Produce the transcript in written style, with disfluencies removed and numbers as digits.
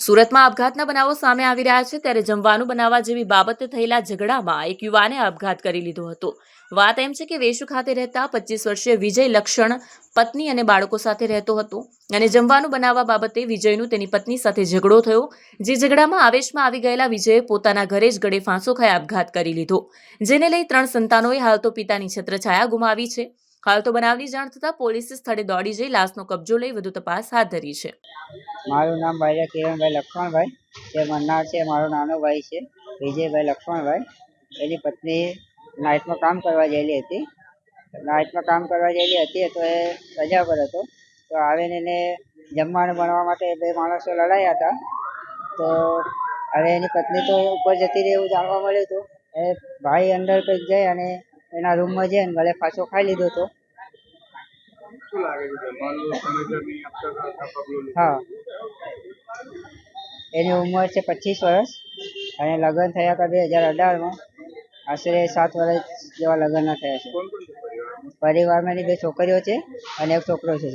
સુરતમાં આપઘાતના બનાવો સામે આવી રહ્યા છે ત્યારે જમવાનું બનાવવા જેવી બાબતે થયેલા ઝઘડામાં એક યુવાને આપઘાત કરી લીધો હતો. વાત એમ છે કે વેસુ ખાતે રહેતા 25 વર્ષીય વિજય લક્ષણ પત્ની અને બાળકો સાથે રહેતો હતો અને જમવાનું બનાવવા બાબતે વિજયનું તેની પત્ની સાથે ઝઘડો થયો. જે ઝઘડામાં આવેશમાં આવી ગયેલા વિજયે પોતાના ઘરે જ ગળે ફાંસો ખાઈ આપઘાત કરી લીધો, જેને લઈ 3 સંતાનોએ હાલ તો પિતાની છત્રછાયા ગુમાવી છે. હાલ તો બનાવની જાણ થતાં પોલીસ સ્થળે દોડી જઈ લાશનો કબજો લઈ વધુ તપાસ હાથ ધરી છે. મારું નામ ભાઈ કિરણભાઈ લક્ષ્મણભાઈ જે મન્નાર છે. મારો નાનો ભાઈ છે વિજયભાઈ લક્ષ્મણભાઈ. એની પત્ની નાઇટમાં કામ કરવા ગયેલી હતી. તો એ રજા પર હતો. તો આવીને એને જમવાનું બનાવવા માટે 2 માણસો લડાયા હતા. તો હવે એની પત્ની તો ઉપર જતી રહી એવું જાણવા મળ્યું હતું. એ ભાઈ અંદર કંઈક જઈ અને એના રૂમમાં જઈને ગળે ફાંસો ખાઈ લીધો હતો. હા, એની ઉંમર છે 25 વર્ષ અને લગ્ન થયા હતા 2018માં. આશરે 7 વર્ષ જેવા લગ્ન થયા છે. પરિવારમાં એની 2 છોકરીઓ છે અને 1 છોકરો છે.